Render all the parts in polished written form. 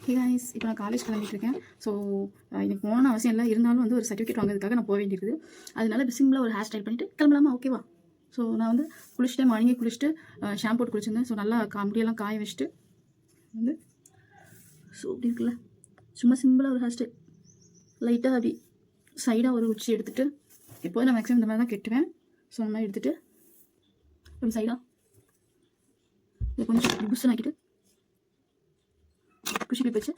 Hey guys, இப்போ நான் college கிளம்பிட்டுருக்கேன். So எனக்கு போகணும்னு அவசியம் இல்லை, இருந்தாலும் வந்து ஒரு சர்டிஃபிகேட் வாங்குறதுக்காக நான் போக வேண்டியிருக்குது. அதனால இப்போ சிம்பிளாக ஒரு ஹேர் ஸ்டைல் பண்ணிவிட்டு கிளம்பலாமா? ஓகேவா? ஸோ நான் வந்து குளிச்சுட்டு மார்னிங்கே குளிச்சுட்டு ஷாம்பு போட்டு குளிச்சிருந்தேன். ஸோ நல்லா முடியெல்லாம் காய வச்சுட்டு வந்து ஸோ இப்படி இருக்குல்ல, சும்மா சிம்பிளாக ஒரு ஹேர் ஸ்டைல் லைட்டாக அப்படி சைடாக ஒரு உச்சி எடுத்துகிட்டு, எப்போதும் நான் மேக்ஸிமம் இந்த மாதிரி தான் கெட்டுவேன். ஸோ அந்த மாதிரி எடுத்துகிட்டு அப்படி சைடாக இதை கொஞ்சம் புஷன் ஆக்கிட்டு குஷி கிளிப் வச்சு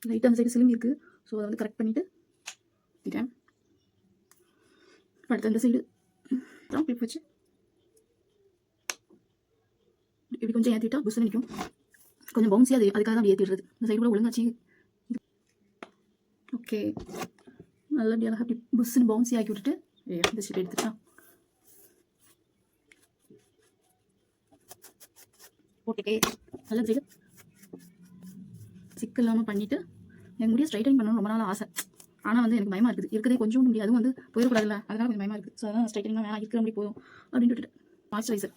லைட்டாக அந்த சைடு சிலிம்பி இருக்குது. ஸோ அதை வந்து கரெக்ட் பண்ணிவிட்டு விட்டேன். அடுத்து அந்த சைடு அப்புறம் கிளிப் வச்சு இப்படி கொஞ்சம் ஏற்றிட்டா புஷன் நிற்கும். கொஞ்சம் பவுன்ஸி, அதுக்காக தான் அப்படி ஏற்றிடுறது. இந்த சைடு கூட ஒழுங்காச்சு. ஓகே, நல்லபடியாக அப்படி புஷ்ன்னு பவுன்ஸி ஆக்கி விட்டுட்டு இந்த ஷேப் எடுத்துட்டான் போட்டுட்டே நல்ல சைடு சிக்கு இல்லாமல் பண்ணிவிட்டு எனக்கு முடிய ஸ்ட்ரைட்டன் பண்ணணும் ரொம்ப நாள் ஆசை. ஆனால் வந்து எனக்கு பயமாக இருக்குது, இருக்கிறதே கொஞ்சம் முடியாது, அதுவும் வந்து போயிடக்கூடாதுல்ல, அதனால கொஞ்சம் பயமாக இருக்குது. ஸோ அதான் ஸ்ட்ரைட்டனிங்லாம் வேணாம், இருக்கிற அப்படி போதும் அப்படின்னு விட்டுட்டு மாய்ஸ்சரைசர்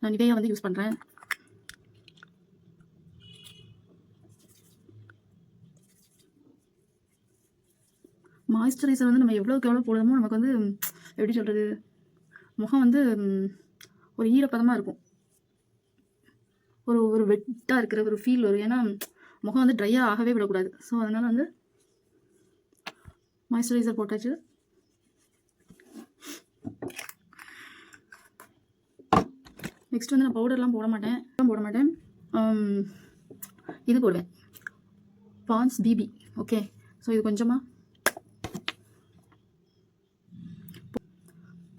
நான் நிவேயா வந்து யூஸ் பண்ணுறேன். மாய்ஸ்சரைசர் வந்து நம்ம எவ்வளோக்கு எவ்வளோ போடுறோமோ நமக்கு வந்து எப்படி சொல்கிறது, முகம் வந்து ஒரு ஈரப்பதமாக இருக்கும், ஒரு வெட்டாக இருக்கிற ஒரு ஃபீல் வரும். ஏன்னா முகம் வந்து ட்ரையாக ஆகவே விடக்கூடாது. ஸோ அதனால் வந்து மாய்ஸ்சரைசர் போட்டாச்சு. நெக்ஸ்ட் வந்து நான் பவுடர்லாம் போட மாட்டேன். இது போடுவேன், பான்ஸ் பிபி. ஓகே, ஸோ இது கொஞ்சமாக.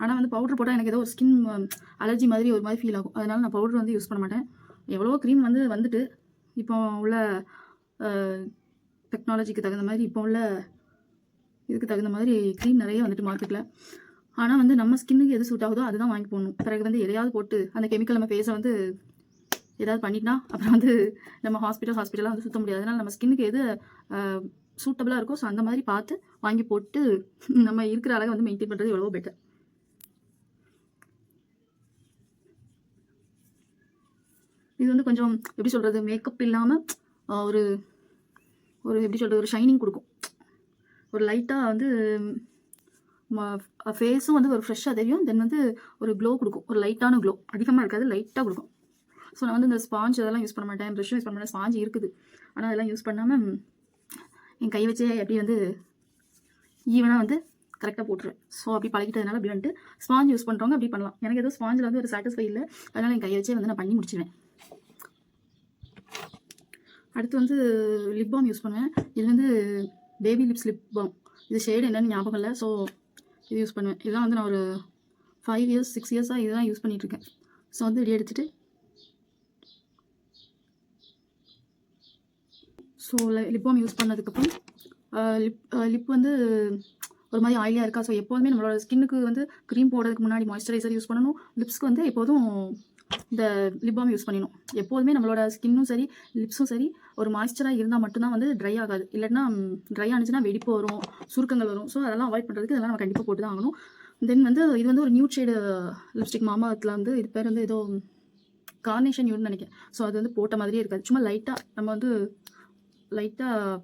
ஆனால் வந்து பவுடர் போட்டால் எனக்கு ஏதோ ஒரு ஸ்கின் அலர்ஜி மாதிரி ஒரு மாதிரி ஃபீல் ஆகும். அதனால் நான் பவுடர் வந்து யூஸ் பண்ண மாட்டேன். எவ்வளோ க்ரீம் வந்து வந்துட்டு இப்போ உள்ள டெக்னாலஜிக்கு தகுந்த மாதிரி, இப்போ உள்ள இதுக்கு தகுந்த மாதிரி க்ரீம் நிறைய வந்துட்டு மார்க்கெட்டில். ஆனால் வந்து நம்ம ஸ்கின்னுக்கு எது சூட் ஆகுதோ அதுதான் வாங்கி போடணும். பிறகு வந்து எதையாவது போட்டு அந்த கெமிக்கல் நம்ம ஃபேஸை வந்து ஏதாவது பண்ணிட்டா அப்புறம் வந்து நம்ம ஹாஸ்பிட்டலாக வந்து சுற்ற முடியாது. அதனால் நம்ம ஸ்கின்னுக்கு எது சூட்டபுளாக இருக்கோ ஸோ அந்த மாதிரி பார்த்து வாங்கி போட்டு நம்ம இருக்கிற அழகை வந்து மெயின்டைன் பண்ணுறது எவ்வளவோ பெட்டர். இது வந்து கொஞ்சம் எப்படி சொல்கிறது, மேக்கப் இல்லாமல் ஒரு எப்படி சொல்கிறது, ஒரு ஷைனிங் கொடுக்கும். ஒரு லைட்டாக வந்து ஃபேஸும் வந்து ஒரு ஃப்ரெஷ்ஷாக தெரியும். தென் வந்து ஒரு க்ளோ கொடுக்கும், ஒரு லைட்டான க்ளோ, அதிகமாக இருக்காது, லைட்டாக கொடுக்கும். ஸோ நான் வந்து இந்த ஸ்பாஞ்ச் அதெல்லாம் யூஸ் பண்ண மாட்டேன், ப்ரஷ்ஷும் யூஸ் பண்ண மாட்டேன். ஸ்பாஞ்ச் இருக்குது, ஆனால் அதெல்லாம் யூஸ் பண்ணாமல் என் கை வச்சே எப்படி வந்து ஈவனாக வந்து கரெக்டாக போட்டுருவேன். ஸோ அப்படி பழகிட்டதுனால அப்படி வந்துட்டு ஸ்பாஞ்ச் யூஸ் பண்ணுறவங்க அப்படி பண்ணலாம். எனக்கு எதுவும் ஸ்பாஞ்சில் வந்து ஒரு சாட்டிஸ்ஃபை இல்லை, அதனால் என் கையை வச்சே வந்து நான் பண்ணி முடிச்சிடுவேன். அடுத்து வந்து லிப் பாம் யூஸ் பண்ணுவேன். இது வந்து பேபி லிப்ஸ் லிப் பாம். இது ஷேடு என்னென்னு ஞாபகம் இல்லை, ஸோ இது யூஸ் பண்ணுவேன். இதெல்லாம் வந்து நான் ஒரு 5 இயர்ஸ் 6 இயர்ஸாக இதுதான் யூஸ் பண்ணிகிட்ருக்கேன். ஸோ வந்து ரெடி எடுத்துகிட்டு ஸோ லிப் பாம் யூஸ் பண்ணதுக்கப்புறம் லிப் வந்து ஒரு மாதிரி ஆயிலியாக இருக்கா. ஸோ எப்போதுமே நம்மளோட ஸ்கின்னுக்கு வந்து க்ரீம் போடுறதுக்கு முன்னாடி மாய்ஸ்சரைசர் யூஸ் பண்ணணும். லிப்ஸ்க்கு வந்து எப்போதும் இந்த லிப் பாம் யூஸ் பண்ணிடணும். எப்போதுமே நம்மளோட ஸ்கின்னும் சரி லிப்ஸும் சரி ஒரு மாய்ஸ்சராக இருந்தால் மட்டும்தான் வந்து ட்ரை ஆகாது. இல்லைன்னா ட்ரை ஆனிச்சுன்னா வெடிப்பு வரும், சுருக்கங்கள் வரும். ஸோ அதெல்லாம் அவாய்ட் பண்ணுறதுக்கு இதெல்லாம் நம்ம கண்டிப்பாக போட்டு தான் ஆகணும். தென் வந்து இது வந்து ஒரு நியூட் ஷேடு லிப்ஸ்டிக், மாமாத்தில் வந்து இது பேர் வந்து ஏதோ கார்னேஷன் யூன்னு நினைக்கிறேன். ஸோ அது வந்து போட்ட மாதிரியே இருக்காது, சும்மா லைட்டாக நம்ம வந்து லைட்டாக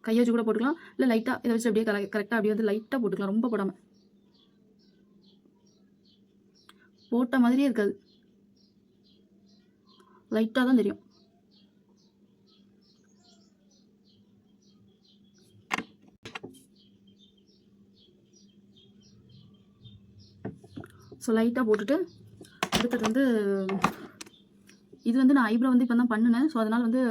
கையை வச்சு கூட போட்டுக்கலாம், இல்லை லைட்டாக இதை வச்சு அப்படியே கரெக்டாக அப்படியே வந்து லைட்டாக போட்டுக்கலாம், ரொம்ப போடாமல். போட்ட மாதிரியே இருக்காது, லைட்டாக தான் தெரியும். ஸோ லைட்டாக போட்டுட்டு அடுத்தது வந்து இது வந்து நான் ஐப்ரோ வந்து இப்போ தான் பண்ணினேன். ஸோ அதனால் வந்து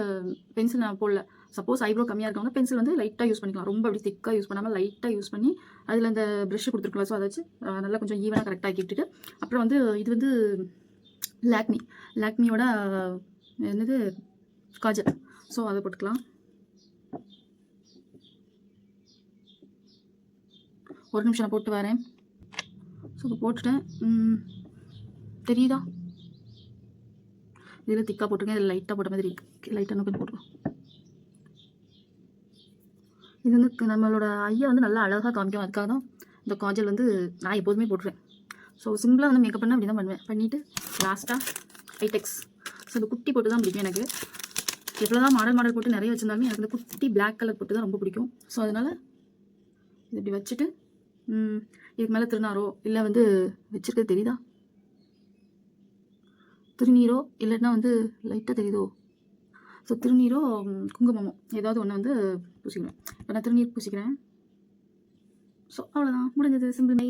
பென்சில் நான் போடல. சப்போஸ் ஐப்ரோ கம்மியாக இருக்கவங்க பென்சில் வந்து லைட்டாக யூஸ் பண்ணிக்கலாம், ரொம்ப அப்படி திக்காக யூஸ் பண்ணாமல் லைட்டாக யூஸ் பண்ணி அதில் அந்த ப்ரஷ்ஷு கொடுத்துருக்கலாம். ஸோ அதை வச்சு நல்லா கொஞ்சம் ஈவனாக கரெக்டாக ஆக்கிட்டு அப்புறம் வந்து இது வந்து லாக்மியோட என்னது காஜல். ஸோ அதை போட்டுக்கலாம். ஒரு நிமிஷம் நான் போட்டு வரேன். ஸோ இப்போ போட்டுட்டேன், தெரியுதா? இதில் திக்காக போட்டிருக்கேன், இதில் லைட்டாக போட்ட மாதிரி இருக்குது, லைட்டாக இன்னும் கொஞ்சம் போட்டுக்கலாம். இது வந்து நம்மளோட ஐயா வந்து நல்லா அழகாக காமிக்கும், அதுக்காக தான் இந்த காஜல் வந்து நான் எப்போதுமே போட்டுருவேன். ஸோ சிம்பிளாக வந்து மேக்கப் பண்ணால் அப்படி தான் பண்ணுவேன். பண்ணிவிட்டு லாஸ்ட்டாக ஐடெக்ஸ். ஸோ அந்த குட்டி போட்டு தான் பிடிக்கும் எனக்கு. எவ்வளோ தான் மாடல் போட்டு நிறைய வச்சுருந்தாலுமே எனக்கு இந்த குட்டி பிளாக் கலர் போட்டு தான் ரொம்ப பிடிக்கும். ஸோ அதனால் இது இப்படி வச்சுட்டு இதுக்கு மேலே திருநாரோ இல்லை வந்து வச்சுருக்கிறது தெரியுதா, திருநீரோ இல்லைன்னா வந்து லைட்டாக தெரியுதோ, ஸோ திருநீரோ குங்குமமோ ஏதாவது ஒன்று வந்து பூசிக்கிறேன். இப்போ நான் திருநீர் பூசிக்கிறேன். ஸோ அவ்வளோதான், முடிஞ்சது. Simple my.